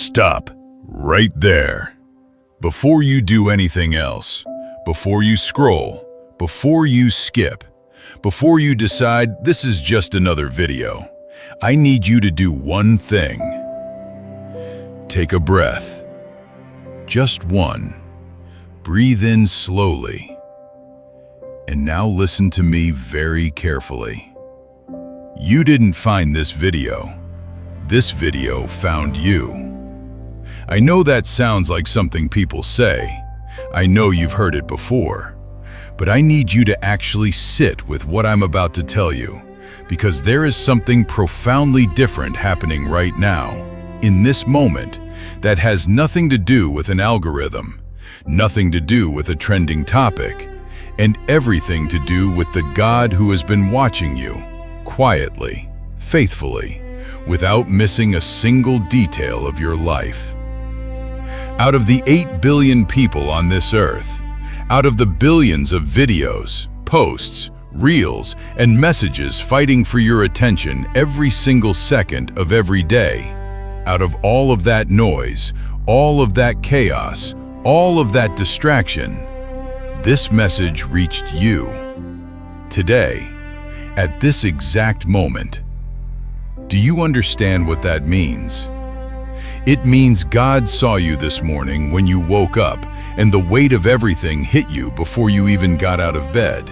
Stop right there. Before you do anything else, before you scroll, before you skip, before you decide this is just another video, I need you to do one thing. Take a breath. Just one. Breathe in slowly. And now listen to me very carefully. You didn't find this video. This video found you. I know that sounds like something people say. I know you've heard it before. But I need you to actually sit with what I'm about to tell you, because there is something profoundly different happening right now, in this moment, that has nothing to do with an algorithm, nothing to do with a trending topic, and everything to do with the God who has been watching you, quietly, faithfully, without missing a single detail of your life. Out of the 8 billion people on this earth, out of the billions of videos, posts, reels, and messages fighting for your attention every single second of every day, out of all of that noise, all of that chaos, all of that distraction, this message reached you. Today, at this exact moment. Do you understand what that means? It means God saw you this morning when you woke up and the weight of everything hit you before you even got out of bed.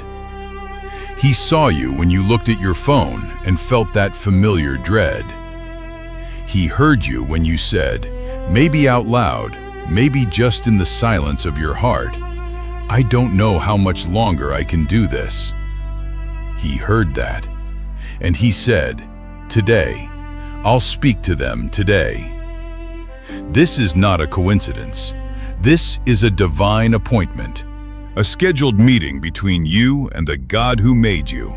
He saw you when you looked at your phone and felt that familiar dread. He heard you when you said, maybe out loud, maybe just in the silence of your heart, I don't know how much longer I can do this. He heard that, and he said, today, I'll speak to them today. This is not a coincidence. This is a divine appointment, a scheduled meeting between you and the God who made you,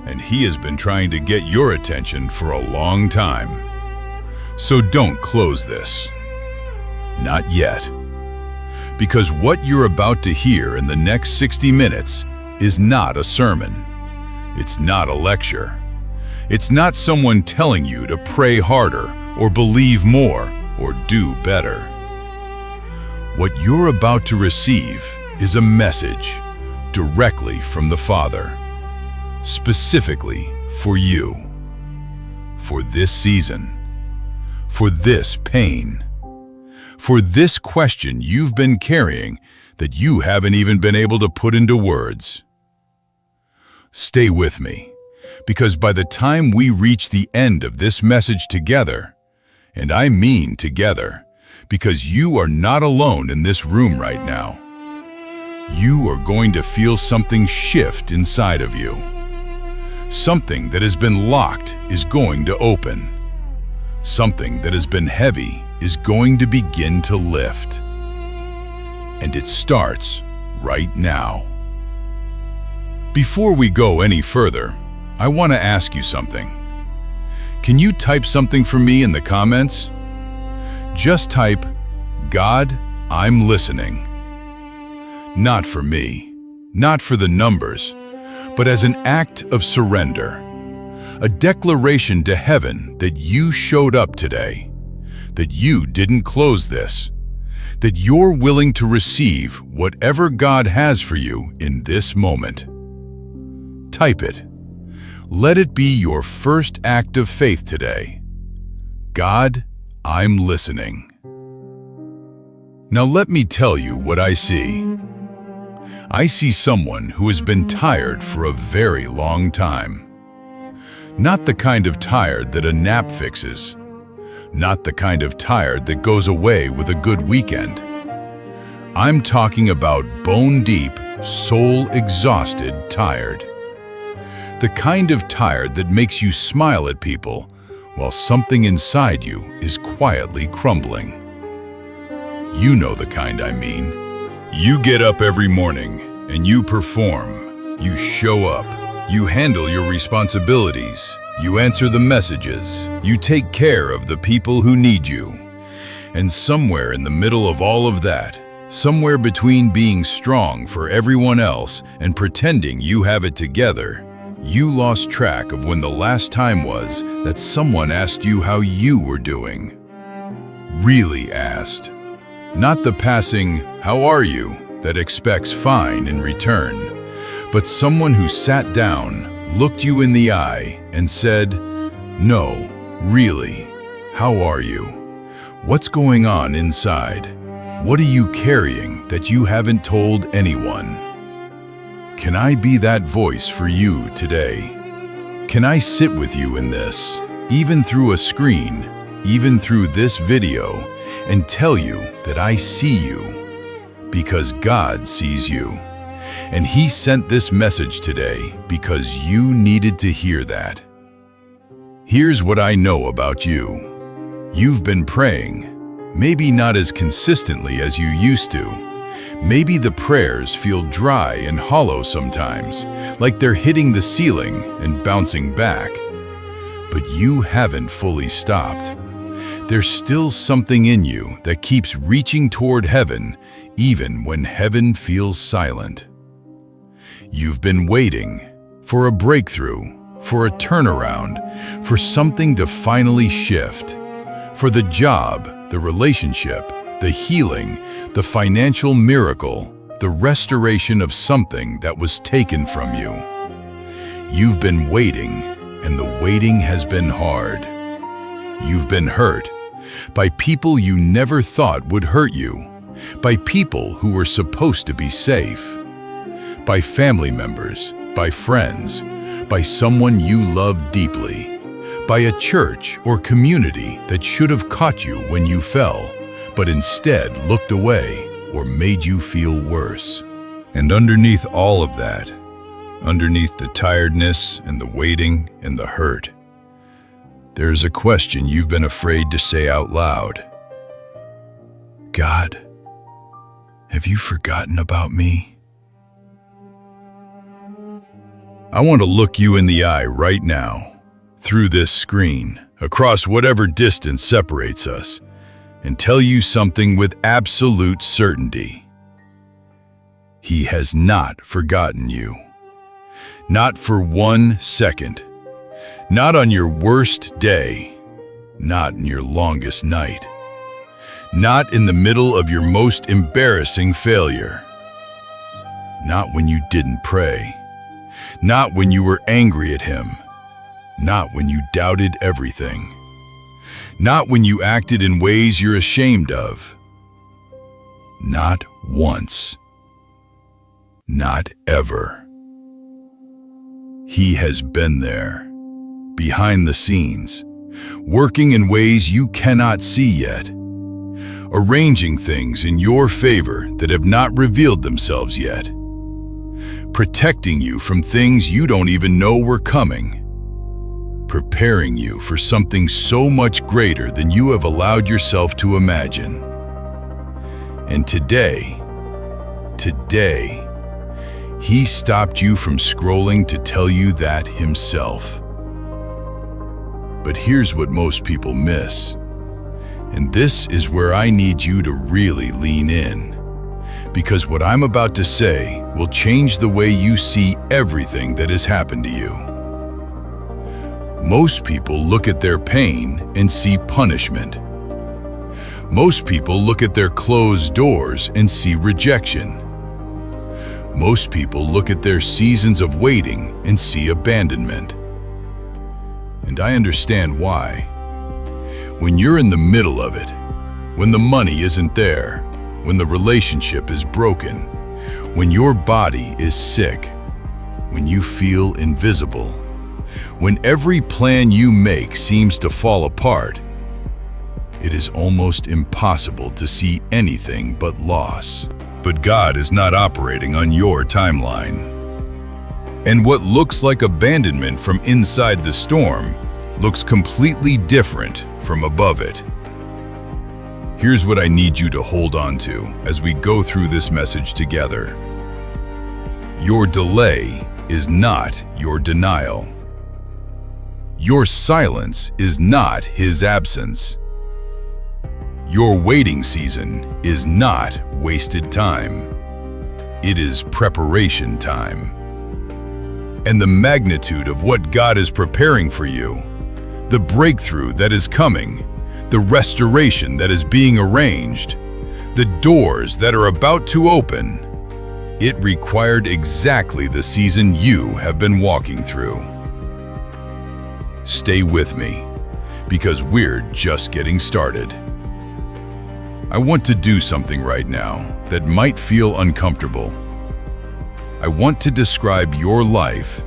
and He has been trying to get your attention for a long time. So don't close this. Not yet. Because what you're about to hear in the next 60 minutes is not a sermon. It's not a lecture. It's not someone telling you to pray harder or believe more or do better. What you're about to receive is a message directly from the Father, specifically for you, for this season, for this pain, for this question you've been carrying that you haven't even been able to put into words. Stay with me, because by the time we reach the end of this message together, and I mean together, because you are not alone in this room right now, you are going to feel something shift inside of you. Something that has been locked is going to open. Something that has been heavy is going to begin to lift. And it starts right now. Before we go any further, I want to ask you something. Can you type something for me in the comments? Just type, God, I'm listening. Not for me, not for the numbers, but as an act of surrender. A declaration to heaven that you showed up today, that you didn't close this, that you're willing to receive whatever God has for you in this moment. Type it. Let it be your first act of faith today. God, I'm listening. Now let me tell you what I see. I see someone who has been tired for a very long time. Not the kind of tired that a nap fixes. Not the kind of tired that goes away with a good weekend. I'm talking about bone-deep, soul-exhausted tired. The kind of tired that makes you smile at people while something inside you is quietly crumbling. You know the kind I mean. You get up every morning and you perform. You show up. You handle your responsibilities. You answer the messages. You take care of the people who need you. And somewhere in the middle of all of that, somewhere between being strong for everyone else and pretending you have it together, you lost track of when the last time was that someone asked you how you were doing. really asked. Not the passing, "How are you?" that expects fine in return, but someone who sat down, looked you in the eye, and said, "No, really, how are you? What's going on inside? What are you carrying that you haven't told anyone?" Can I be that voice for you today? Can I sit with you in this, even through a screen, even through this video, and tell you that I see you? Because God sees you. And He sent this message today because you needed to hear that. Here's what I know about you. You've been praying, maybe not as consistently as you used to. Maybe the prayers feel dry and hollow sometimes, like they're hitting the ceiling and bouncing back. But you haven't fully stopped. There's still something in you that keeps reaching toward heaven, even when heaven feels silent. You've been waiting for a breakthrough, for a turnaround, for something to finally shift, for the job, the relationship, the healing, the financial miracle, the restoration of something that was taken from you. You've been waiting, and the waiting has been hard. You've been hurt by people you never thought would hurt you, by people who were supposed to be safe, by family members, by friends, by someone you love deeply, by a church or community that should have caught you when you fell, but instead looked away or made you feel worse. And underneath all of that, underneath the tiredness and the waiting and the hurt, there's a question you've been afraid to say out loud. God, have you forgotten about me? I want to look you in the eye right now, through this screen, across whatever distance separates us, and tell you something with absolute certainty. He has not forgotten you. Not for 1 second. Not on your worst day. Not in your longest night. Not in the middle of your most embarrassing failure. Not when you didn't pray. Not when you were angry at Him. Not when you doubted everything. Not when you acted in ways you're ashamed of. Not once. Not ever. He has been there, behind the scenes, working in ways you cannot see yet, arranging things in your favor that have not revealed themselves yet, protecting you from things you don't even know were coming, preparing you for something so much greater than you have allowed yourself to imagine. And today, He stopped you from scrolling to tell you that Himself. But here's what most people miss. And this is where I need you to really lean in. Because what I'm about to say will change the way you see everything that has happened to you. Most people look at their pain and see punishment. Most people look at their closed doors and see rejection. Most people look at their seasons of waiting and see abandonment. And I understand why. When you're in the middle of it, when the money isn't there, when the relationship is broken, when your body is sick, when you feel invisible, when every plan you make seems to fall apart, it is almost impossible to see anything but loss. But God is not operating on your timeline. And what looks like abandonment from inside the storm looks completely different from above it. Here's what I need you to hold on to as we go through this message together. Your delay is not your denial. Your silence is not His absence. Your waiting season is not wasted time. It is preparation time. And the magnitude of what God is preparing for you, the breakthrough that is coming, the restoration that is being arranged, the doors that are about to open. It required exactly the season you have been walking through. Stay with me, because we're just getting started. I want to do something right now that might feel uncomfortable. I want to describe your life,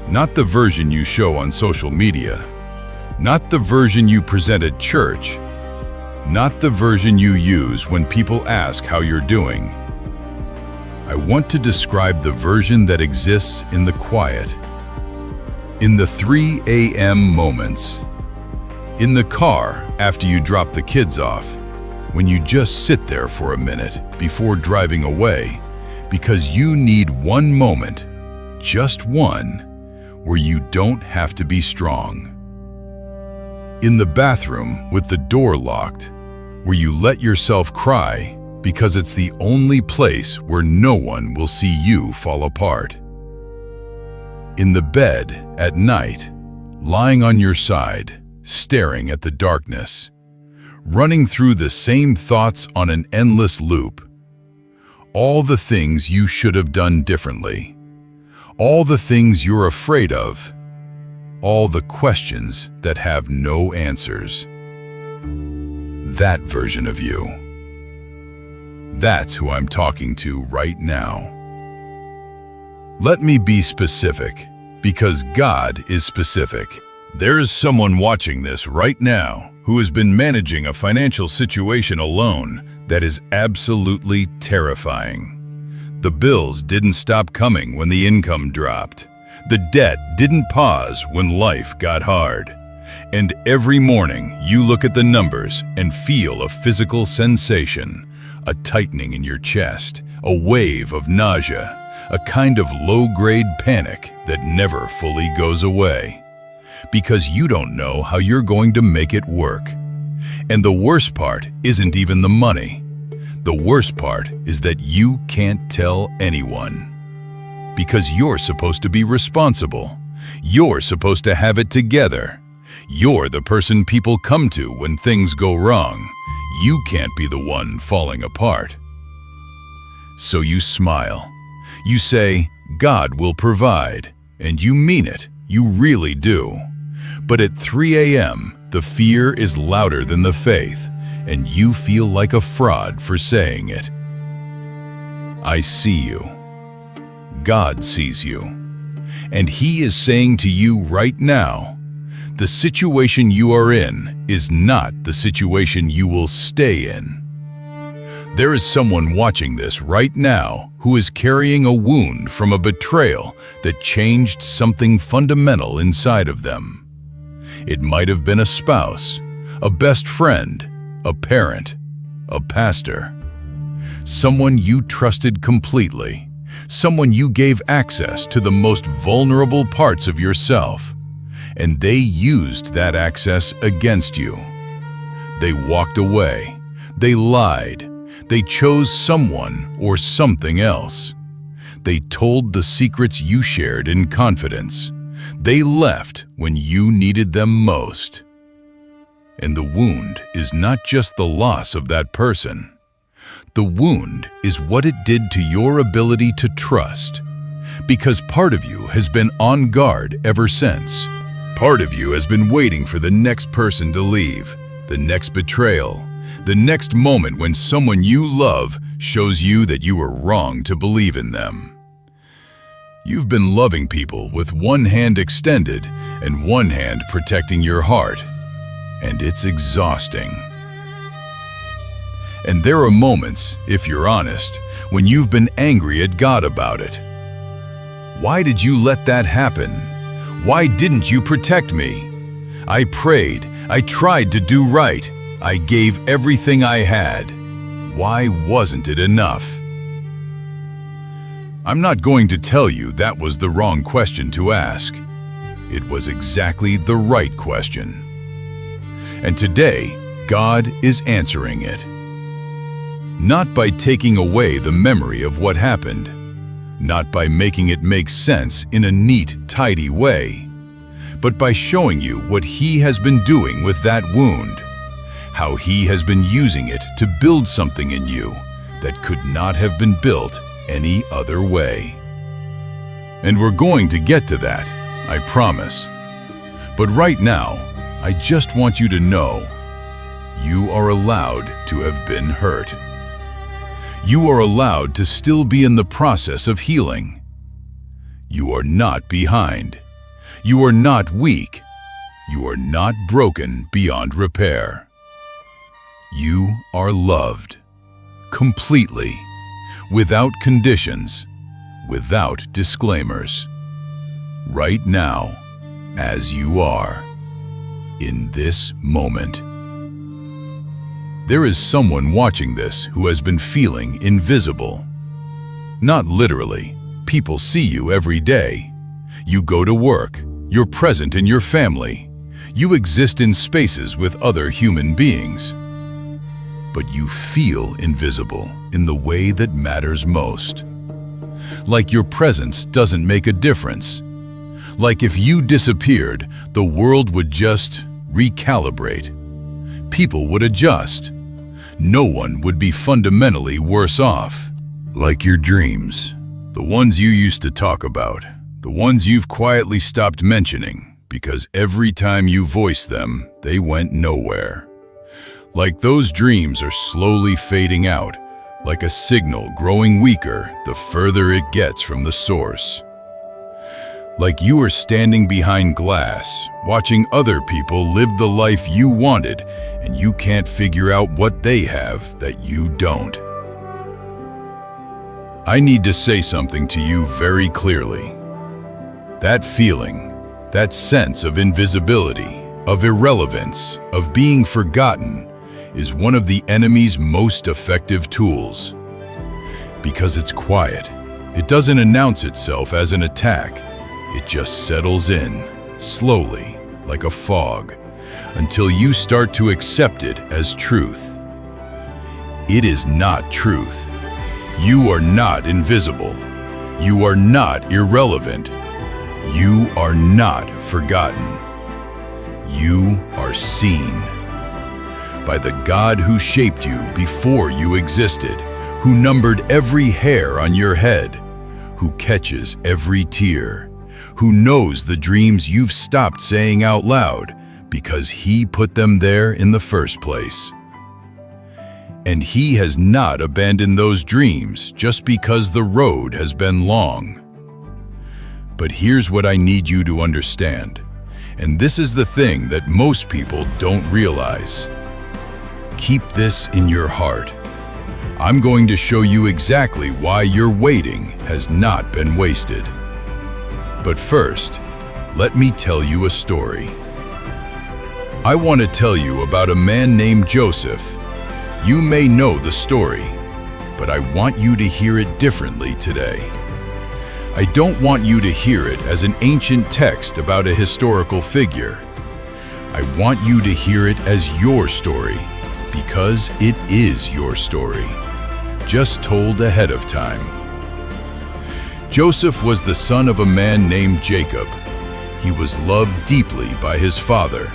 not the version you show on social media, not the version you present at church, not the version you use when people ask how you're doing. I want to describe the version that exists in the quiet, in the 3 a.m. moments, in the car after you drop the kids off, when you just sit there for a minute before driving away because you need one moment, just one, where you don't have to be strong. In the bathroom with the door locked, where you let yourself cry because it's the only place where no one will see you fall apart. In the bed at night, lying on your side, staring at the darkness, running through the same thoughts on an endless loop. All the things you should have done differently. All the things you're afraid of. All the questions that have no answers. That version of you. That's who I'm talking to right now. Let me be specific, because God is specific. There is someone watching this right now who has been managing a financial situation alone that is absolutely terrifying. The bills didn't stop coming when the income dropped. The debt didn't pause when life got hard. And every morning you look at the numbers and feel a physical sensation, a tightening in your chest, a wave of nausea, a kind of low-grade panic that never fully goes away. Because you don't know how you're going to make it work. And the worst part isn't even the money. The worst part is that you can't tell anyone. Because you're supposed to be responsible. You're supposed to have it together. You're the person people come to when things go wrong. You can't be the one falling apart. So you smile. You say, God will provide. And you mean it. You really do. But at 3 a.m., the fear is louder than the faith, and you feel like a fraud for saying it. I see you. God sees you. And He is saying to you right now, the situation you are in is not the situation you will stay in. There is someone watching this right now who is carrying a wound from a betrayal that changed something fundamental inside of them. It might have been a spouse, a best friend, a parent, a pastor, someone you trusted completely, someone you gave access to the most vulnerable parts of yourself, and they used that access against you. They walked away, they lied, they chose someone or something else. They told the secrets you shared in confidence. They left when you needed them most. And the wound is not just the loss of that person. The wound is what it did to your ability to trust. Because part of you has been on guard ever since. Part of you has been waiting for the next person to leave, the next betrayal, the next moment when someone you love shows you that you were wrong to believe in them. You've been loving people with one hand extended and one hand protecting your heart, and it's exhausting. And there are moments, if you're honest, when you've been angry at God about it. Why did you let that happen? Why didn't you protect me? I prayed, I tried to do right, I gave everything I had. Why wasn't it enough? I'm not going to tell you that was the wrong question to ask. It was exactly the right question. And today, God is answering it. Not by taking away the memory of what happened, not by making it make sense in a neat, tidy way, but by showing you what He has been doing with that wound, how He has been using it to build something in you that could not have been built any other way. And we're going to get to that, I promise. But right now, I just want you to know you are allowed to have been hurt. You are allowed to still be in the process of healing. You are not behind. You are not weak. You are not broken beyond repair. You are loved, completely, without conditions, without disclaimers. Right now, as you are, in this moment. There is someone watching this who has been feeling invisible. Not literally. People see you every day. You go to work. You're present in your family. You exist in spaces with other human beings. But you feel invisible in the way that matters most. Like your presence doesn't make a difference. Like if you disappeared, the world would just recalibrate. People would adjust. No one would be fundamentally worse off. Like your dreams, the ones you used to talk about, the ones you've quietly stopped mentioning, because every time you voiced them, they went nowhere. Like those dreams are slowly fading out, like a signal growing weaker the further it gets from the source. Like you are standing behind glass, watching other people live the life you wanted, and you can't figure out what they have that you don't. I need to say something to you very clearly. That feeling, that sense of invisibility, of irrelevance, of being forgotten, is one of the enemy's most effective tools. Because it's quiet, it doesn't announce itself as an attack. It just settles in, slowly, like a fog, until you start to accept it as truth. It is not truth. You are not invisible. You are not irrelevant. You are not forgotten. You are seen by the God who shaped you before you existed, who numbered every hair on your head, who catches every tear, who knows the dreams you've stopped saying out loud because He put them there in the first place. And He has not abandoned those dreams just because the road has been long. But here's what I need you to understand, and this is the thing that most people don't realize. Keep this in your heart. I'm going to show you exactly why your waiting has not been wasted. But first, let me tell you a story. I want to tell you about a man named Joseph. You may know the story, but I want you to hear it differently today. I don't want you to hear it as an ancient text about a historical figure. I want you to hear it as your story, because it is your story, just told ahead of time. Joseph was the son of a man named Jacob. He was loved deeply by his father,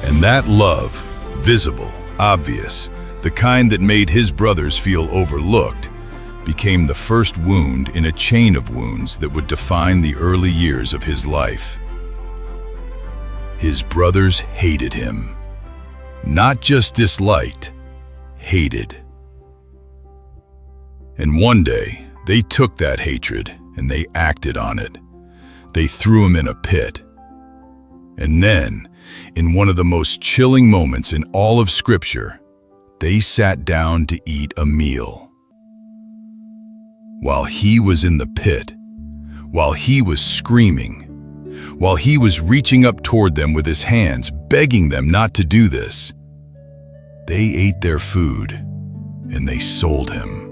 and that love, visible, obvious, the kind that made his brothers feel overlooked, became the first wound in a chain of wounds that would define the early years of his life. His brothers hated him. Not just disliked, hated. And one day, they took that hatred and they acted on it. They threw him in a pit. And then, in one of the most chilling moments in all of Scripture, they sat down to eat a meal. While he was in the pit, while he was screaming, while he was reaching up toward them with his hands, begging them not to do this, they ate their food and they sold him.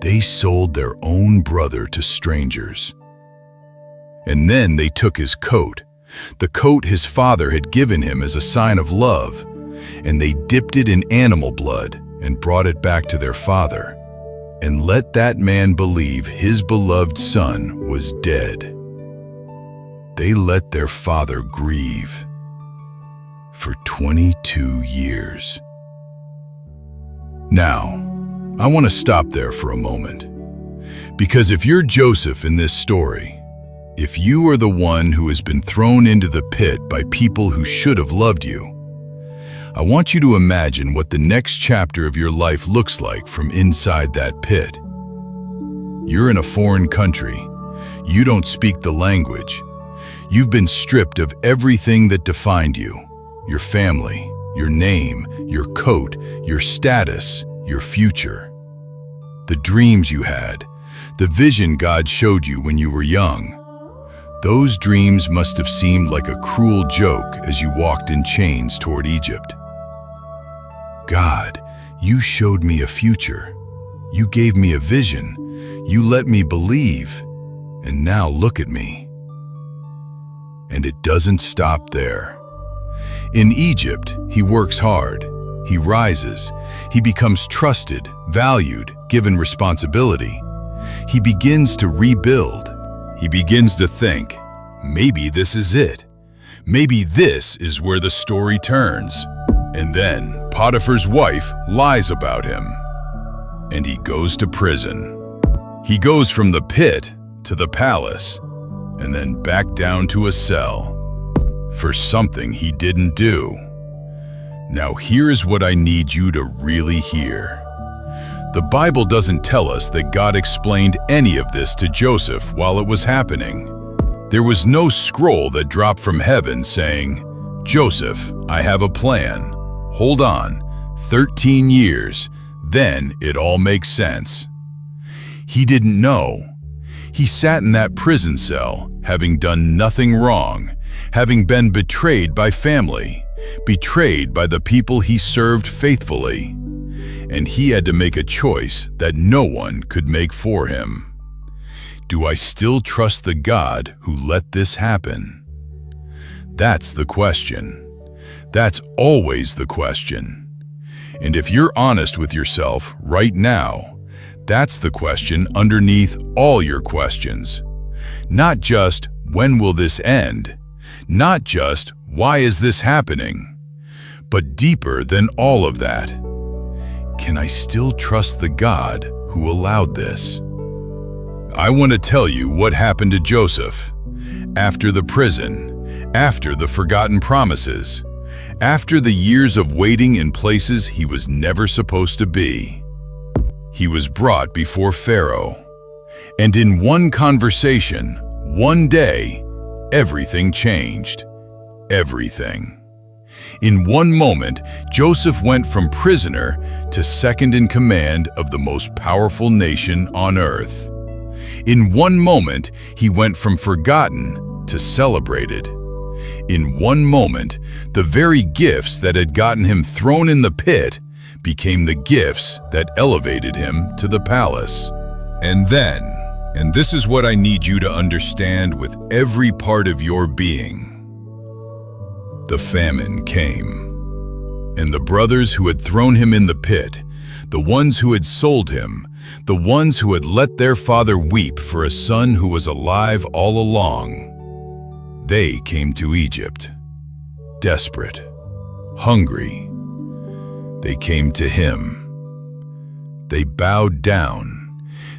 They sold their own brother to strangers. And then they took his coat, the coat his father had given him as a sign of love, and they dipped it in animal blood and brought it back to their father, and let that man believe his beloved son was dead. They let their father grieve. for 22 years. Now, I want to stop there for a moment. Because if you're Joseph in this story, if you are the one who has been thrown into the pit by people who should have loved you, I want you to imagine what the next chapter of your life looks like from inside that pit. You're in a foreign country. You don't speak the language. You've been stripped of everything that defined you: your family, your name, your coat, your status, your future. The dreams you had, the vision God showed you when you were young. Those dreams must have seemed like a cruel joke as you walked in chains toward Egypt. God, you showed me a future. You gave me a vision. You let me believe. And now look at me. And it doesn't stop there. In Egypt, he works hard. He rises. He becomes trusted, valued, given responsibility. He begins to rebuild. He begins to think, maybe this is it. Maybe this is where the story turns. And then Potiphar's wife lies about him, and he goes to prison. He goes from the pit to the palace, and then back down to a cell for something he didn't do. Now here's what I need you to really hear. The Bible doesn't tell us that God explained any of this to Joseph while it was happening. There was no scroll that dropped from heaven saying, "Joseph, I have a plan. Hold on, 13 years, then it all makes sense." He didn't know. He sat in that prison cell, having done nothing wrong, having been betrayed by family, betrayed by the people he served faithfully. And he had to make a choice that no one could make for him. Do I still trust the God who let this happen? That's the question. That's always the question. And if you're honest with yourself right now, that's the question underneath all your questions. Not just, when will this end? Not just, why is this happening? But deeper than all of that, can I still trust the God who allowed this? I want to tell you what happened to Joseph. After the prison, after the forgotten promises, after the years of waiting in places he was never supposed to be, he was brought before Pharaoh. And in one conversation, one day, everything changed. Everything. In one moment, Joseph went from prisoner to second in command of the most powerful nation on earth. In one moment, he went from forgotten to celebrated. In one moment, the very gifts that had gotten him thrown in the pit became the gifts that elevated him to the palace. And then, and this is what I need you to understand with every part of your being, the famine came. And the brothers who had thrown him in the pit, the ones who had sold him, the ones who had let their father weep for a son who was alive all along, they came to Egypt, desperate, hungry. They came to him. They bowed down.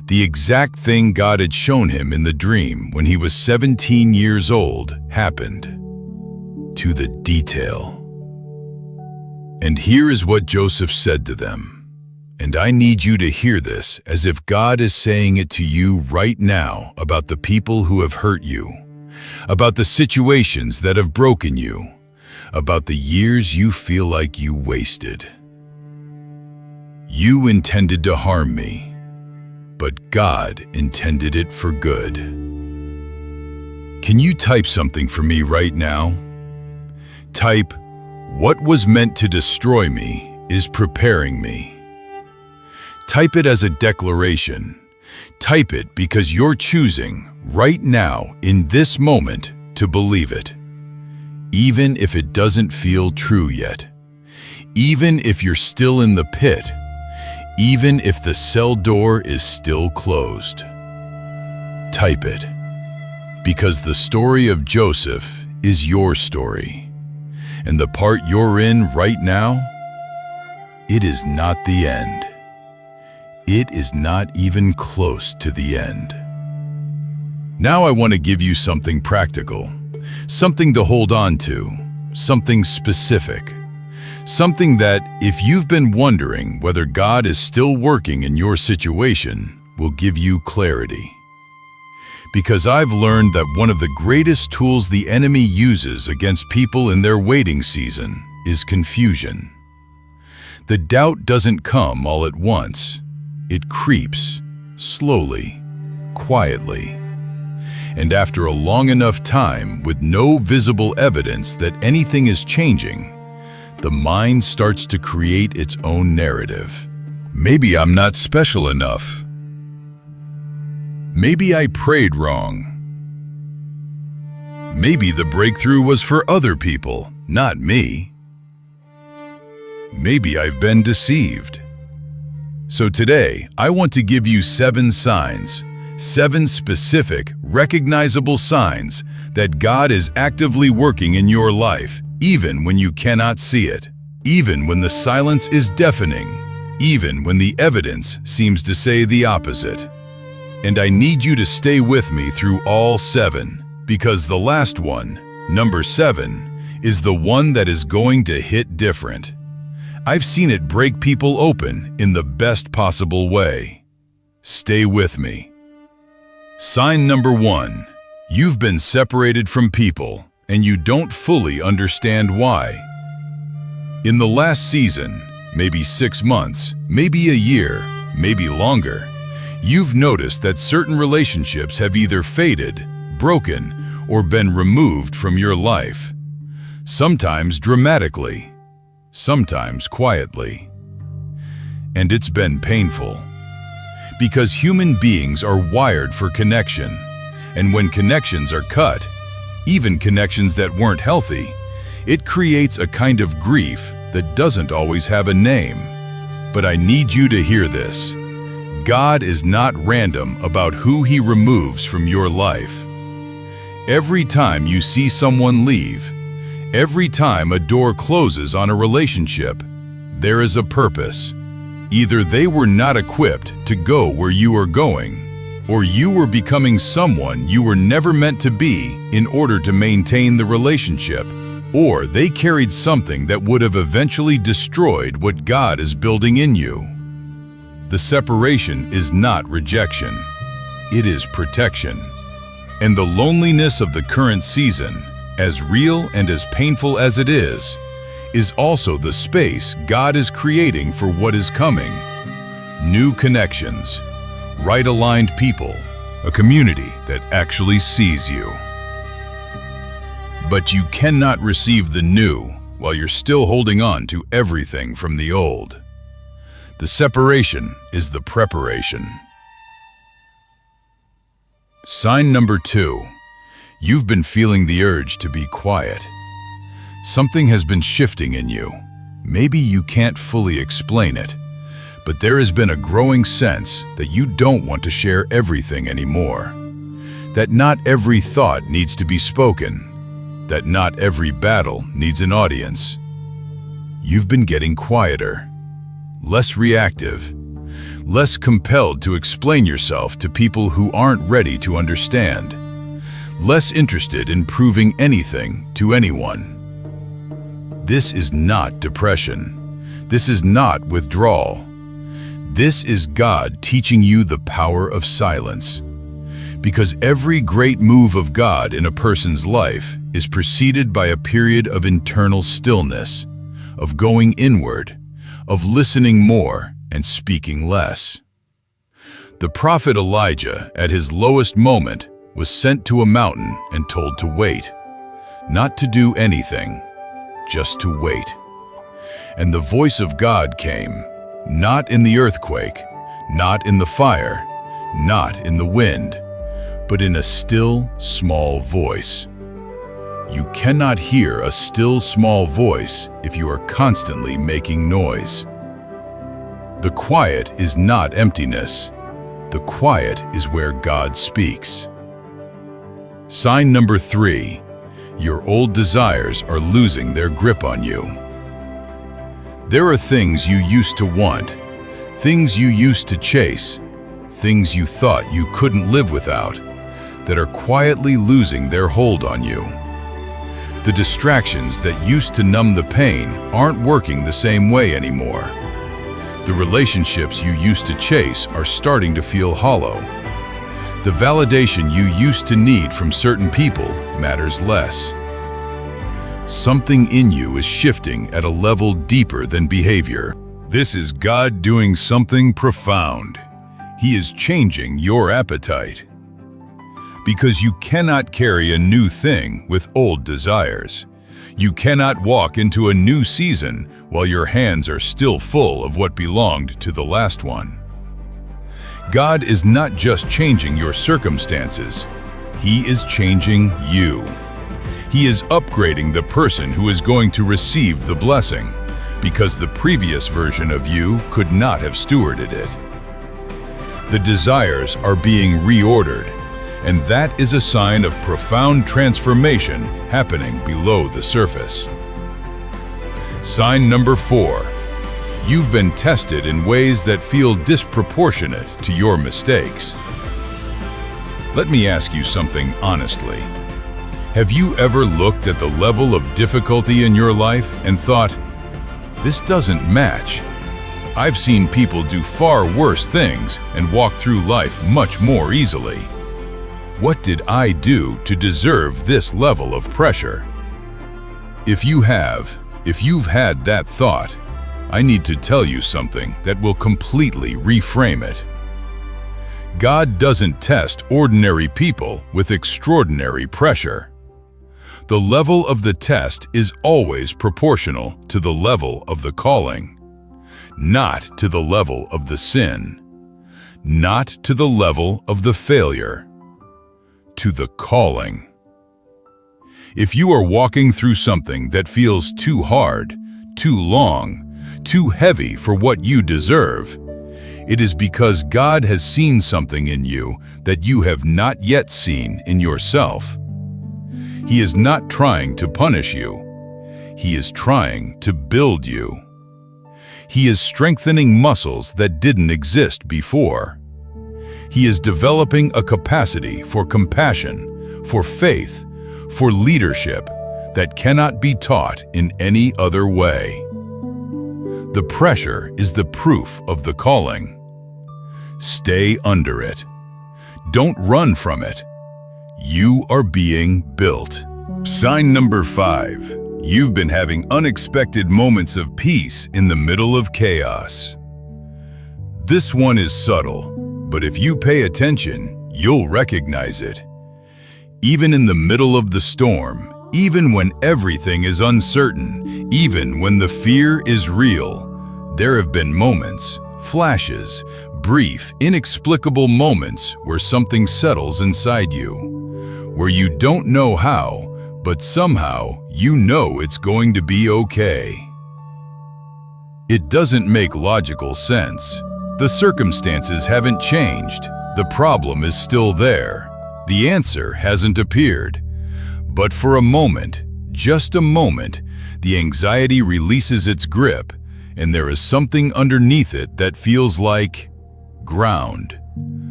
The exact thing God had shown him in the dream when he was 17 years old happened, to the detail. And here is what Joseph said to them. And I need you to hear this as if God is saying it to you right now about the people who have hurt you, about the situations that have broken you, about the years you feel like you wasted. You intended to harm me, but God intended it for good. Can you type something for me right now? Type, "What was meant to destroy me is preparing me." Type it as a declaration. Type it because you're choosing, right now, in this moment, to believe it. Even if it doesn't feel true yet. Even if you're still in the pit. Even if the cell door is still closed. Type it. Because the story of Joseph is your story. And the part you're in right now, it is not the end. It is not even close to the end. Now I want to give you something practical, something to hold on to, something specific, something that, if you've been wondering whether God is still working in your situation, will give you clarity. Because I've learned that one of the greatest tools the enemy uses against people in their waiting season is confusion. The doubt doesn't come all at once. It creeps, slowly, quietly. And after a long enough time with no visible evidence that anything is changing, the mind starts to create its own narrative. Maybe I'm not special enough. Maybe I prayed wrong. Maybe the breakthrough was for other people, not me. Maybe I've been deceived. So today, I want to give you 7 signs, 7 specific, recognizable signs that God is actively working in your life, even when you cannot see it, even when the silence is deafening, even when the evidence seems to say the opposite. And I need you to stay with me through all 7, because the last one, number 7, is the one that is going to hit different. I've seen it break people open in the best possible way. Stay with me. Sign number 1. You've been separated from people, and you don't fully understand why. In the last season, maybe 6 months, maybe a year, maybe longer, you've noticed that certain relationships have either faded, broken, or been removed from your life. Sometimes dramatically, sometimes quietly. And it's been painful. Because human beings are wired for connection, and when connections are cut, even connections that weren't healthy, it creates a kind of grief that doesn't always have a name. But I need you to hear this. God is not random about who He removes from your life. Every time you see someone leave, every time a door closes on a relationship, there is a purpose. Either they were not equipped to go where you are going, or you were becoming someone you were never meant to be in order to maintain the relationship, or they carried something that would have eventually destroyed what God is building in you. The separation is not rejection. It is protection. And the loneliness of the current season, as real and as painful as it is also the space God is creating for what is coming. New connections, right-aligned people, a community that actually sees you. But you cannot receive the new while you're still holding on to everything from the old. The separation is the preparation. Sign number 2. You've been feeling the urge to be quiet. Something has been shifting in you. Maybe you can't fully explain it, but there has been a growing sense that you don't want to share everything anymore. That not every thought needs to be spoken. That not every battle needs an audience. You've been getting quieter, less reactive, less compelled to explain yourself to people who aren't ready to understand, less interested in proving anything to anyone. This is not depression. This is not withdrawal. This is God teaching you the power of silence. Because every great move of God in a person's life is preceded by a period of internal stillness, of going inward, of listening more and speaking less. The prophet Elijah, at his lowest moment, was sent to a mountain and told to wait, not to do anything, just to wait. And the voice of God came, not in the earthquake, not in the fire, not in the wind, but in a still, small voice. You cannot hear a still, small voice if you are constantly making noise. The quiet is not emptiness. The quiet is where God speaks. Sign number 3. Your old desires are losing their grip on you. There are things you used to want, things you used to chase, things you thought you couldn't live without, that are quietly losing their hold on you. The distractions that used to numb the pain aren't working the same way anymore. The relationships you used to chase are starting to feel hollow. The validation you used to need from certain people matters less. Something in you is shifting at a level deeper than behavior. This is God doing something profound. He is changing your appetite. Because you cannot carry a new thing with old desires. You cannot walk into a new season while your hands are still full of what belonged to the last one. God is not just changing your circumstances, He is changing you. He is upgrading the person who is going to receive the blessing, because the previous version of you could not have stewarded it. The desires are being reordered, and that is a sign of profound transformation happening below the surface. Sign number 4. You've been tested in ways that feel disproportionate to your mistakes. Let me ask you something honestly. Have you ever looked at the level of difficulty in your life and thought, this doesn't match? I've seen people do far worse things and walk through life much more easily. What did I do to deserve this level of pressure? If you've had that thought, I need to tell you something that will completely reframe it. God doesn't test ordinary people with extraordinary pressure. The level of the test is always proportional to the level of the calling, not to the level of the sin, not to the level of the failure, to the calling. If you are walking through something that feels too hard, too long, too heavy for what you deserve, it is because God has seen something in you that you have not yet seen in yourself. He is not trying to punish you. He is trying to build you. He is strengthening muscles that didn't exist before. He is developing a capacity for compassion, for faith, for leadership that cannot be taught in any other way. The pressure is the proof of the calling. Stay under it. Don't run from it. You are being built. Sign number 5. You've been having unexpected moments of peace in the middle of chaos. This one is subtle, but if you pay attention, you'll recognize it. Even in the middle of the storm, even when everything is uncertain, even when the fear is real, there have been moments, flashes, brief, inexplicable moments where something settles inside you, where you don't know how, but somehow you know it's going to be okay. It doesn't make logical sense. The circumstances haven't changed. The problem is still there. The answer hasn't appeared. But for a moment, just a moment, the anxiety releases its grip, and there is something underneath it that feels like ground,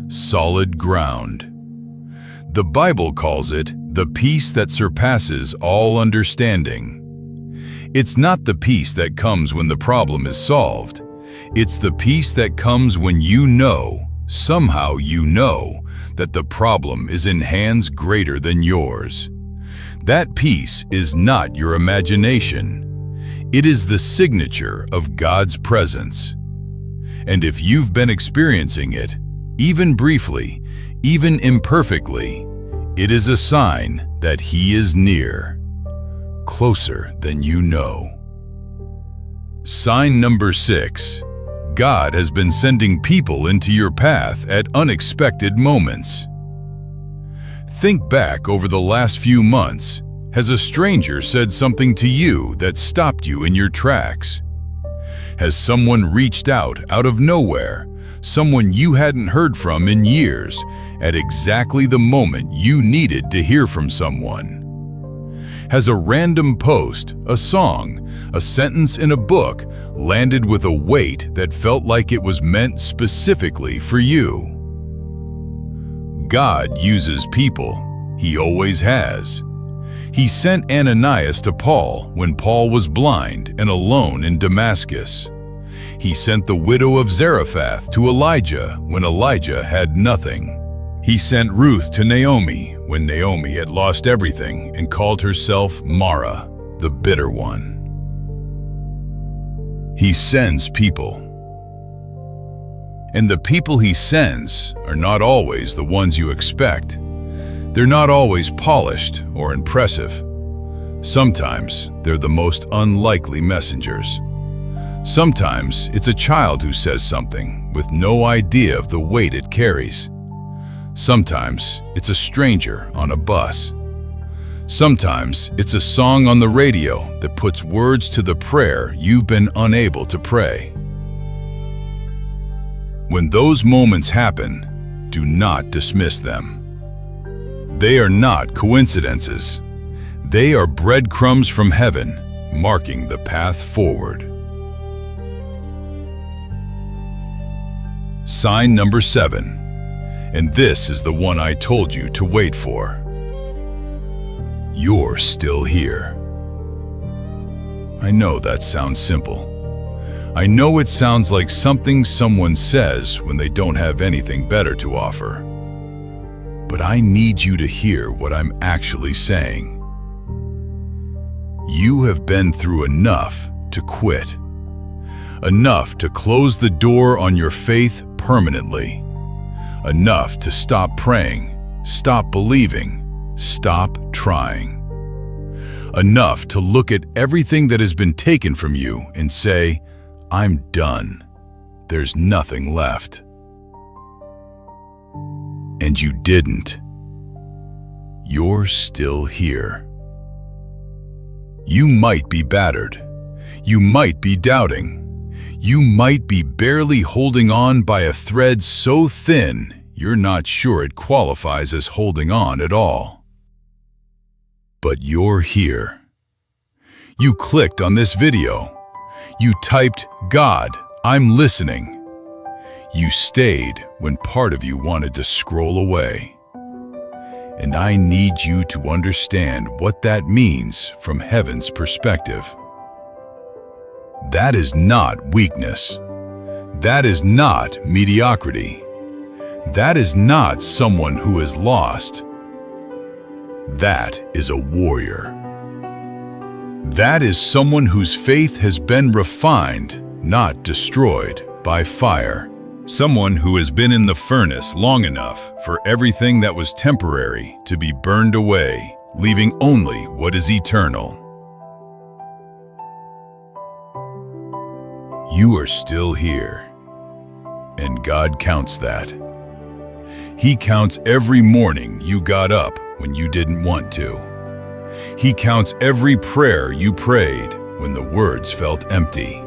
solid ground. The Bible calls it the peace that surpasses all understanding. It's not the peace that comes when the problem is solved. It's the peace that comes when you know, somehow you know, that the problem is in hands greater than yours. That peace is not your imagination. It is the signature of God's presence. And if you've been experiencing it, even briefly, even imperfectly, it is a sign that He is near, closer than you know. Sign number 6. God has been sending people into your path at unexpected moments. Think back over the last few months. Has a stranger said something to you that stopped you in your tracks? Has someone reached out of nowhere, someone you hadn't heard from in years, at exactly the moment you needed to hear from someone? Has a random post, a song, a sentence in a book landed with a weight that felt like it was meant specifically for you? God uses people. He always has. He sent Ananias to Paul when Paul was blind and alone in Damascus. He sent the widow of Zarephath to Elijah when Elijah had nothing. He sent Ruth to Naomi when Naomi had lost everything and called herself Mara, the bitter one. He sends people. And the people he sends are not always the ones you expect. They're not always polished or impressive. Sometimes they're the most unlikely messengers. Sometimes it's a child who says something with no idea of the weight it carries. Sometimes it's a stranger on a bus. Sometimes it's a song on the radio that puts words to the prayer you've been unable to pray. When those moments happen, do not dismiss them. They are not coincidences. They are breadcrumbs from heaven, marking the path forward. Sign number 7, and this is the one I told you to wait for. You're still here. I know that sounds simple. I know it sounds like something someone says when they don't have anything better to offer. But I need you to hear what I'm actually saying. You have been through enough to quit. Enough to close the door on your faith permanently. Enough to stop praying, stop believing, stop trying. Enough to look at everything that has been taken from you and say, I'm done. There's nothing left. And you didn't. You're still here. You might be battered. You might be doubting. You might be barely holding on by a thread so thin you're not sure it qualifies as holding on at all. But you're here. You clicked on this video. You typed, God, I'm listening. You stayed when part of you wanted to scroll away. And I need you to understand what that means from heaven's perspective. That is not weakness. That is not mediocrity. That is not someone who is lost. That is a warrior. That is someone whose faith has been refined, not destroyed, by fire. Someone who has been in the furnace long enough for everything that was temporary to be burned away, leaving only what is eternal. You are still here, and God counts that. He counts every morning you got up when you didn't want to. He counts every prayer you prayed when the words felt empty.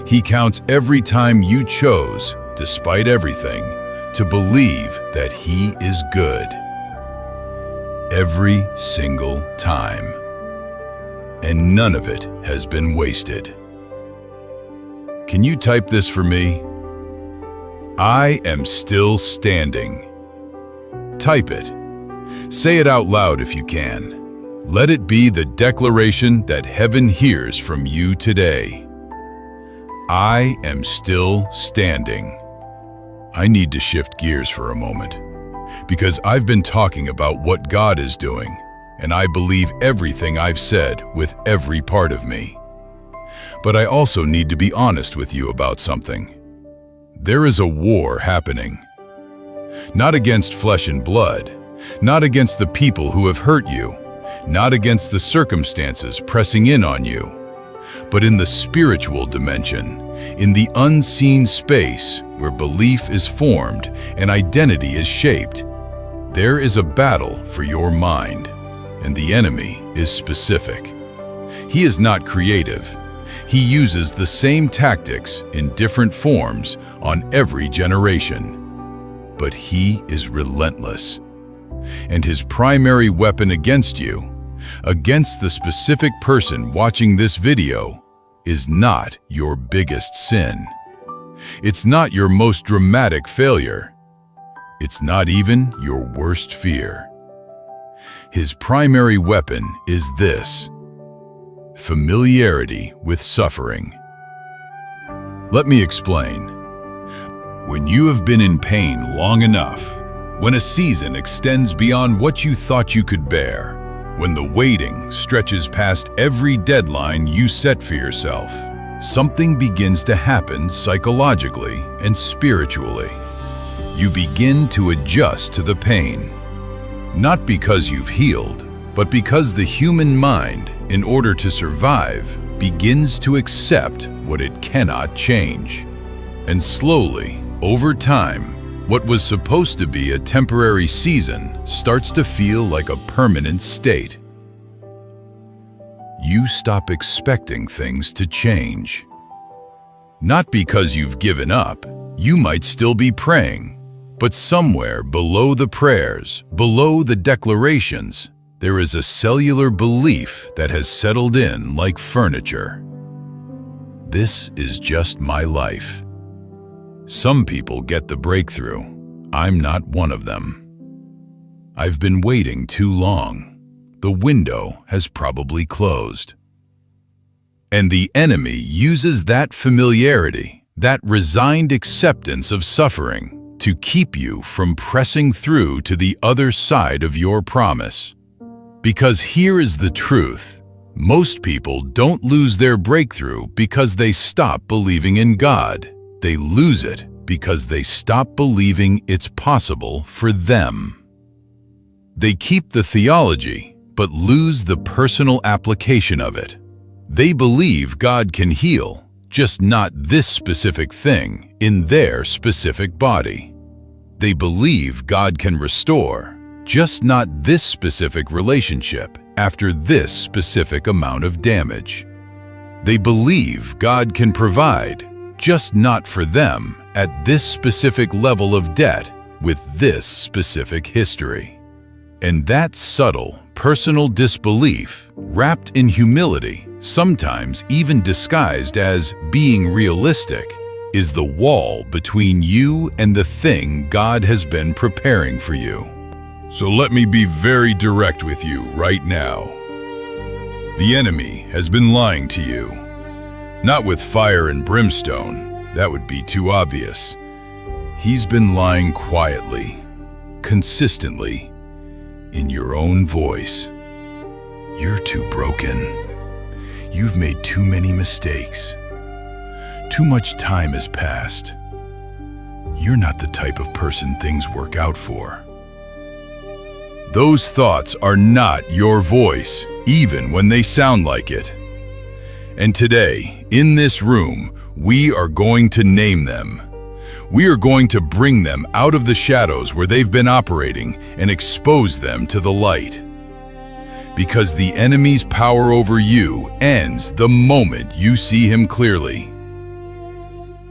He counts every time you chose, despite everything, to believe that He is good. Every single time. And none of it has been wasted. Can you type this for me? I am still standing. Type it. Say it out loud if you can. Let it be the declaration that heaven hears from you today. I am still standing. I need to shift gears for a moment, because I've been talking about what God is doing, and I believe everything I've said with every part of me. But I also need to be honest with you about something. There is a war happening. Not against flesh and blood, not against the people who have hurt you, not against the circumstances pressing in on you, but in the spiritual dimension, in the unseen space where belief is formed and identity is shaped. There is a battle for your mind, and the enemy is specific. He is not creative. He uses the same tactics in different forms on every generation. But he is relentless. And his primary weapon against you, against the specific person watching this video is not your biggest sin. It's not your most dramatic failure. It's not even your worst fear. His primary weapon is this: familiarity with suffering. Let me explain. When you have been in pain long enough, when a season extends beyond what you thought you could bear, when the waiting stretches past every deadline you set for yourself, something begins to happen psychologically and spiritually. You begin to adjust to the pain, not because you've healed, but because the human mind, in order to survive, begins to accept what it cannot change. And slowly, over time, what was supposed to be a temporary season starts to feel like a permanent state. You stop expecting things to change. Not because you've given up, you might still be praying, but somewhere below the prayers, below the declarations, there is a cellular belief that has settled in like furniture. This is just my life. Some people get the breakthrough. I'm not one of them. I've been waiting too long. The window has probably closed. And the enemy uses that familiarity, that resigned acceptance of suffering, to keep you from pressing through to the other side of your promise. Because here is the truth. Most people don't lose their breakthrough because they stop believing in God. They lose it because they stop believing it's possible for them. They keep the theology, but lose the personal application of it. They believe God can heal, just not this specific thing in their specific body. They believe God can restore, just not this specific relationship after this specific amount of damage. They believe God can provide, just not for them at this specific level of debt with this specific history. And that subtle, personal disbelief, wrapped in humility, sometimes even disguised as being realistic, is the wall between you and the thing God has been preparing for you. So let me be very direct with you right now. The enemy has been lying to you. Not with fire and brimstone, that would be too obvious. He's been lying quietly, consistently, in your own voice. You're too broken. You've made too many mistakes. Too much time has passed. You're not the type of person things work out for. Those thoughts are not your voice, even when they sound like it. And today, in this room, we are going to name them. We are going to bring them out of the shadows where they've been operating and expose them to the light. Because the enemy's power over you ends the moment you see him clearly.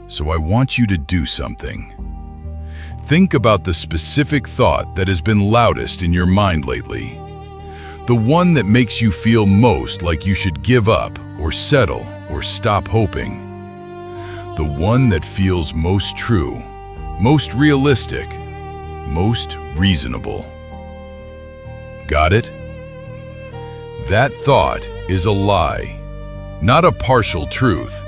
So I want you to do something. Think about the specific thought that has been loudest in your mind lately. The one that makes you feel most like you should give up or settle or stop hoping. The one that feels most true, most realistic, most reasonable. Got it? That thought is a lie, not a partial truth,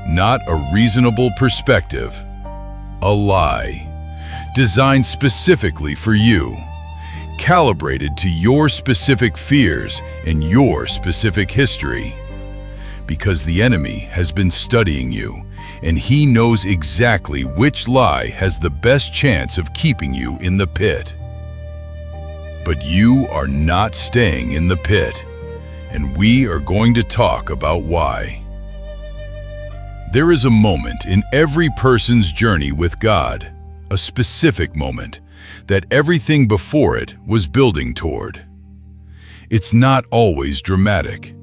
not a reasonable perspective. A lie, designed specifically for you, calibrated to your specific fears and your specific history. Because the enemy has been studying you, and he knows exactly which lie has the best chance of keeping you in the pit. But you are not staying in the pit, and we are going to talk about why. There is a moment in every person's journey with God, a specific moment, that everything before it was building toward. It's not always dramatic.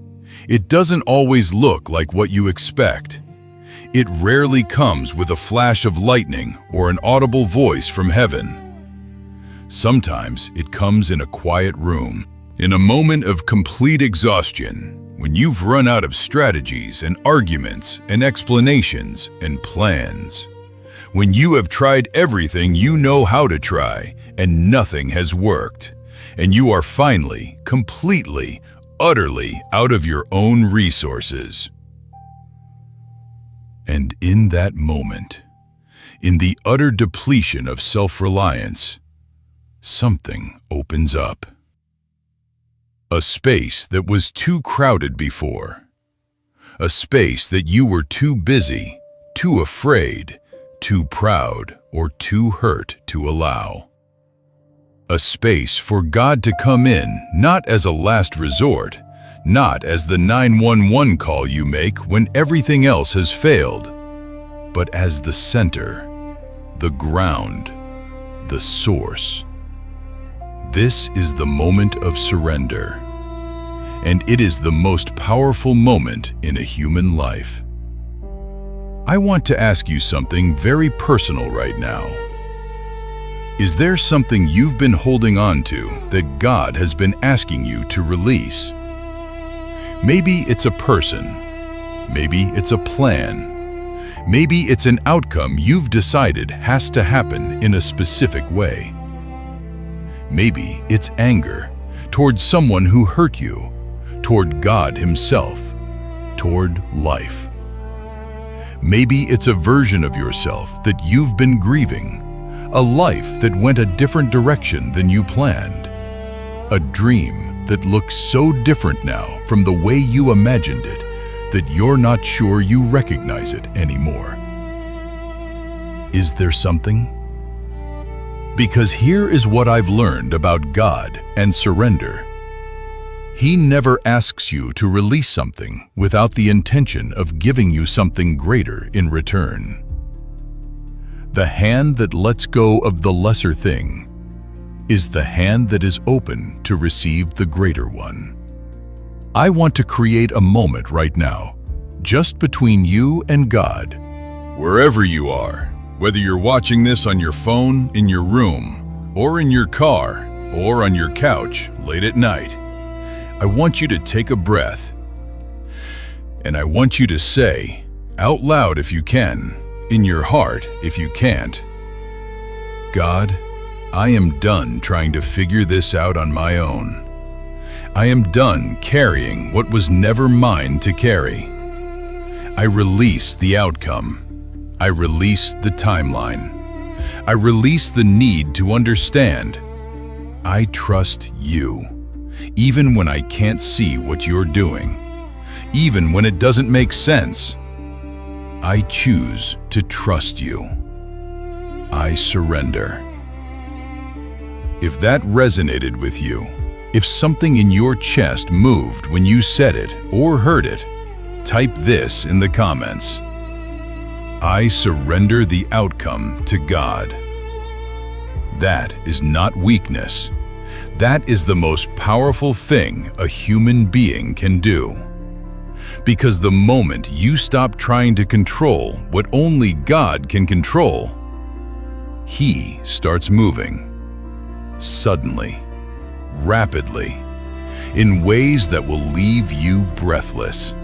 It doesn't always look like what you expect. It rarely comes with a flash of lightning or an audible voice from heaven. Sometimes it comes in a quiet room, In a moment of complete exhaustion, when you've run out of strategies and arguments and explanations and plans, when you have tried everything you know how to try and nothing has worked, and you are finally, completely, utterly out of your own resources. And in that moment, in the utter depletion of self-reliance, something opens up. A space that was too crowded before. A space that you were too busy, too afraid, too proud, or too hurt to allow. A space for God to come in, not as a last resort, not as the 911 call you make when everything else has failed, but as the center, the ground, the source. This is the moment of surrender, and it is the most powerful moment in a human life. I want to ask you something very personal right now. Is there something you've been holding on to that God has been asking you to release? Maybe it's a person, maybe it's a plan, maybe it's an outcome you've decided has to happen in a specific way. Maybe it's anger toward someone who hurt you, toward God Himself, toward life. Maybe it's a version of yourself that you've been grieving, a life that went a different direction than you planned, a dream that looks so different now from the way you imagined it that you're not sure you recognize it anymore. Is there something? Because here is what I've learned about God and surrender. He never asks you to release something without the intention of giving you something greater in return. The hand that lets go of the lesser thing is the hand that is open to receive the greater one. I want to create a moment right now, just between you and God. Wherever you are, whether you're watching this on your phone, in your room, or in your car, or on your couch late at night, I want you to take a breath. And I want you to say, out loud if you can, in your heart if you can't, God, I am done trying to figure this out on my own. I am done carrying what was never mine to carry. I release the outcome. I release the timeline. I release the need to understand. I trust you, even when I can't see what you're doing, even when it doesn't make sense. I choose to trust you. I surrender. If that resonated with you, if something in your chest moved when you said it or heard it, type this in the comments. I surrender the outcome to God. That is not weakness. That is the most powerful thing a human being can do. Because the moment you stop trying to control what only God can control, He starts moving. Suddenly, rapidly, in ways that will leave you breathless.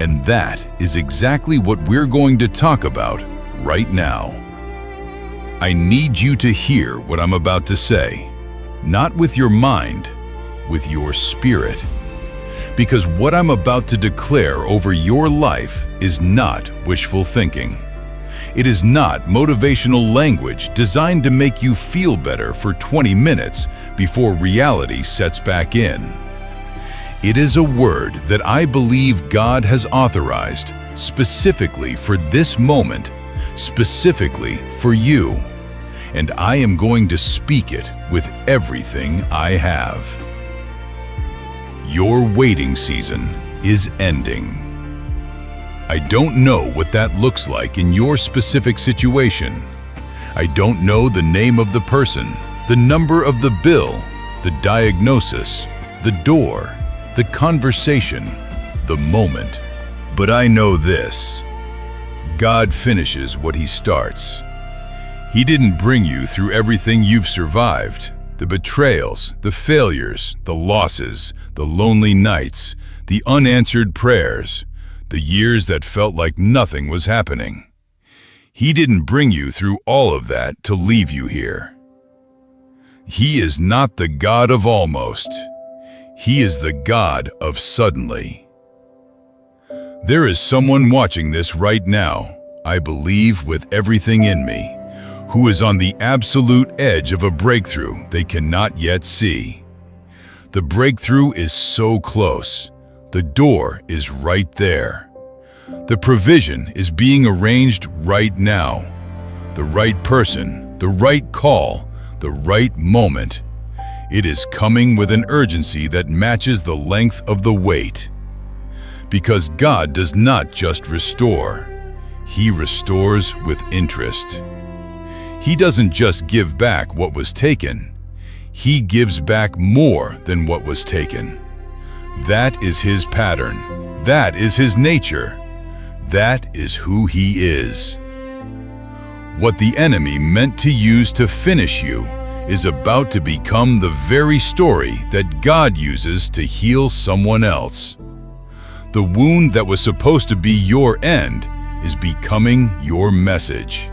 And that is exactly what we're going to talk about right now. I need you to hear what I'm about to say, not with your mind, with your spirit. Because what I'm about to declare over your life is not wishful thinking. It is not motivational language designed to make you feel better for 20 minutes before reality sets back in. It is a word that I believe God has authorized specifically for this moment, specifically for you. And I am going to speak it with everything I have. Your waiting season is ending. I don't know what that looks like in your specific situation. I don't know the name of the person, the number of the bill, the diagnosis, the door, the conversation, the moment. But I know this: God finishes what He starts. He didn't bring you through everything you've survived. The betrayals, the failures, the losses, the lonely nights, the unanswered prayers, the years that felt like nothing was happening. He didn't bring you through all of that to leave you here. He is not the God of almost. He is the God of suddenly. There is someone watching this right now, I believe with everything in me, who is on the absolute edge of a breakthrough they cannot yet see. The breakthrough is so close. The door is right there. The provision is being arranged right now. The right person, the right call, the right moment. It is coming with an urgency that matches the length of the wait. Because God does not just restore, He restores with interest. He doesn't just give back what was taken, He gives back more than what was taken. That is His pattern. That is His nature. That is who He is. What the enemy meant to use to finish you is about to become the very story that God uses to heal someone else. The wound that was supposed to be your end is becoming your message.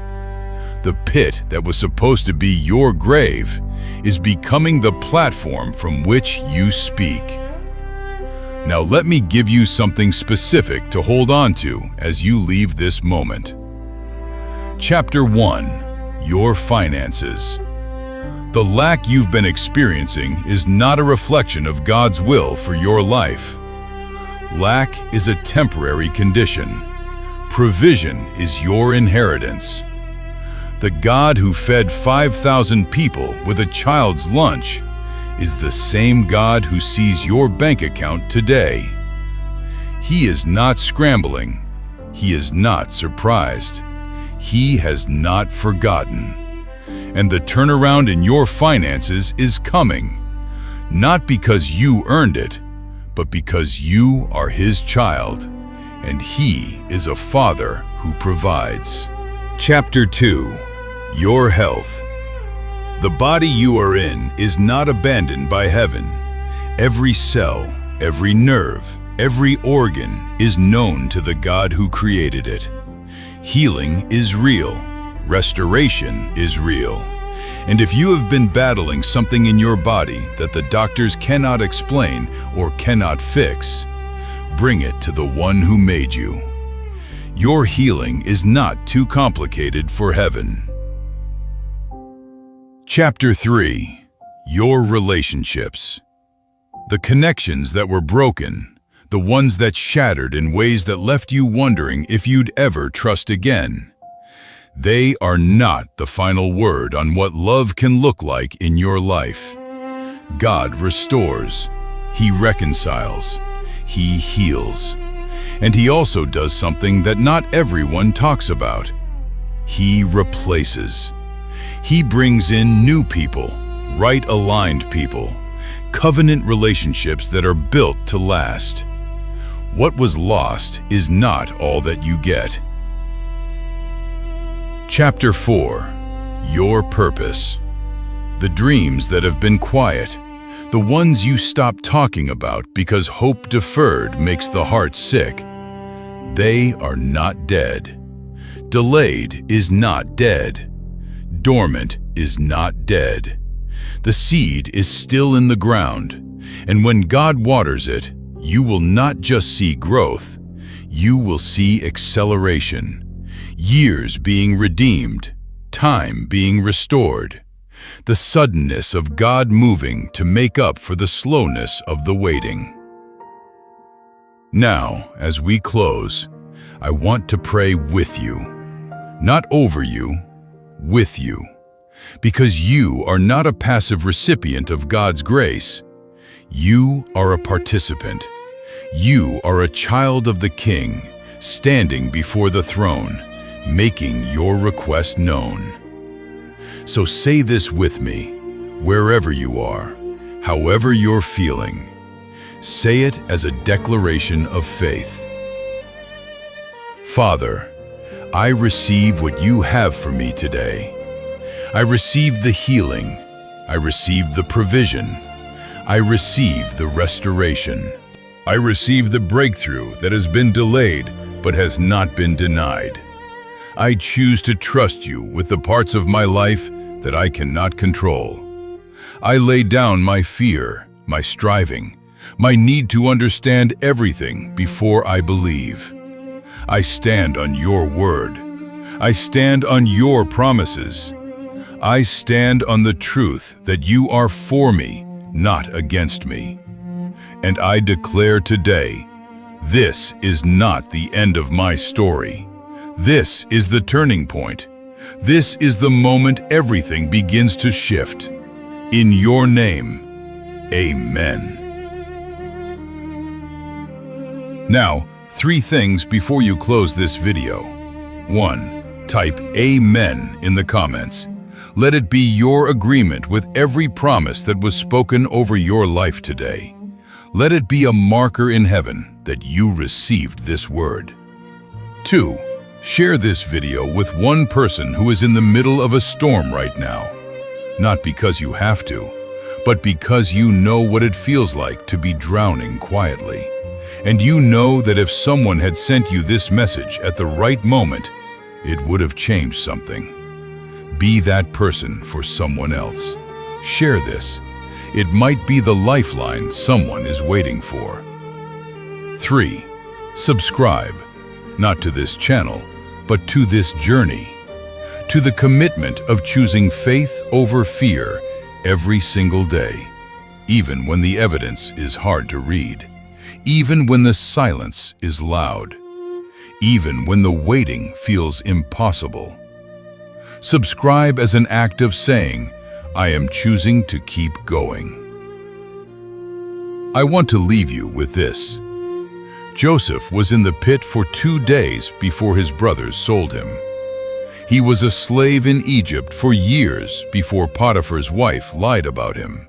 The pit that was supposed to be your grave is becoming the platform from which you speak. Now let me give you something specific to hold on to as you leave this moment. Chapter 1. Your finances. The lack you've been experiencing is not a reflection of God's will for your life. Lack is a temporary condition. Provision is your inheritance. The God who fed 5,000 people with a child's lunch is the same God who sees your bank account today. He is not scrambling. He is not surprised. He has not forgotten. And the turnaround in your finances is coming, not because you earned it, but because you are His child, and He is a Father who provides. Chapter 2. Your health. The body you are in is not abandoned by heaven. Every cell, every nerve, every organ is known to the God who created it. Healing is real. Restoration is real. And if you have been battling something in your body that the doctors cannot explain or cannot fix, bring it to the one who made you. Your healing is not too complicated for heaven. Chapter 3. Your relationships. The connections that were broken, the ones that shattered in ways that left you wondering if you'd ever trust again. They are not the final word on what love can look like in your life. God restores. He reconciles. He heals. And He also does something that not everyone talks about. He replaces. He brings in new people, right-aligned people, covenant relationships that are built to last. What was lost is not all that you get. Chapter 4. Your purpose. The dreams that have been quiet, the ones you stopped talking about because hope deferred makes the heart sick, they are not dead. Delayed is not dead. Dormant is not dead. The seed is still in the ground, and when God waters it, you will not just see growth, you will see acceleration, years being redeemed, time being restored, the suddenness of God moving to make up for the slowness of the waiting. Now, as we close, I want to pray with you, not over you, with you, because you are not a passive recipient of God's grace. You are a participant. You are a child of the King, standing before the throne, making your request known. So say this with me, wherever you are, however you're feeling. Say it as a declaration of faith. Father, I receive what you have for me today. I receive the healing. I receive the provision. I receive the restoration. I receive the breakthrough that has been delayed but has not been denied. I choose to trust you with the parts of my life that I cannot control. I lay down my fear, my striving, my need to understand everything before I believe. I stand on your word. I stand on your promises. I stand on the truth that you are for me, not against me. And I declare today, this is not the end of my story. This is the turning point. This is the moment everything begins to shift. In your name, amen. Now, 3 things before you close this video. 1. Type Amen in the comments. Let it be your agreement with every promise that was spoken over your life today. Let it be a marker in heaven that you received this word. 2. Share this video with one person who is in the middle of a storm right now. Not because you have to, but because you know what it feels like to be drowning quietly. And you know that if someone had sent you this message at the right moment, it would have changed something. Be that person for someone else. Share this. It might be the lifeline someone is waiting for. 3. Subscribe, not to this channel, but to this journey, to the commitment of choosing faith over fear every single day, even when the evidence is hard to read, even when the silence is loud, even when the waiting feels impossible. Subscribe as an act of saying, I am choosing to keep going. I want to leave you with this. Joseph was in the pit for 2 days before his brothers sold him. He was a slave in Egypt for years before Potiphar's wife lied about him.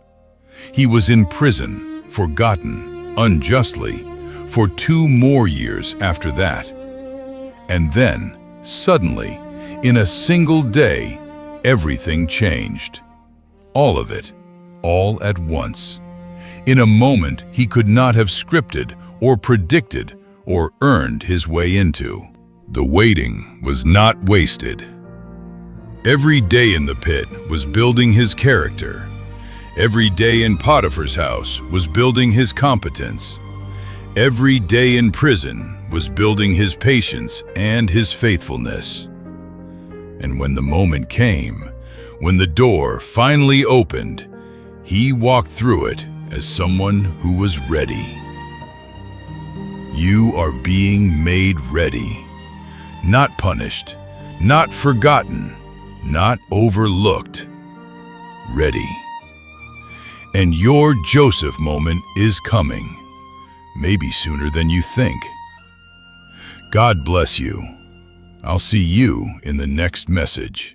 He was in prison, forgotten, unjustly, for 2 more years after that. And then, suddenly, in a single day, everything changed. All of it, all at once. In a moment he could not have scripted or predicted or earned his way into. The waiting was not wasted. Every day in the pit was building his character. Every day in Potiphar's house was building his competence. Every day in prison was building his patience and his faithfulness. And when the moment came, when the door finally opened, he walked through it as someone who was ready. You are being made ready, not punished, not forgotten, not overlooked. Ready. And your Joseph moment is coming, maybe sooner than you think. God bless you. I'll see you in the next message.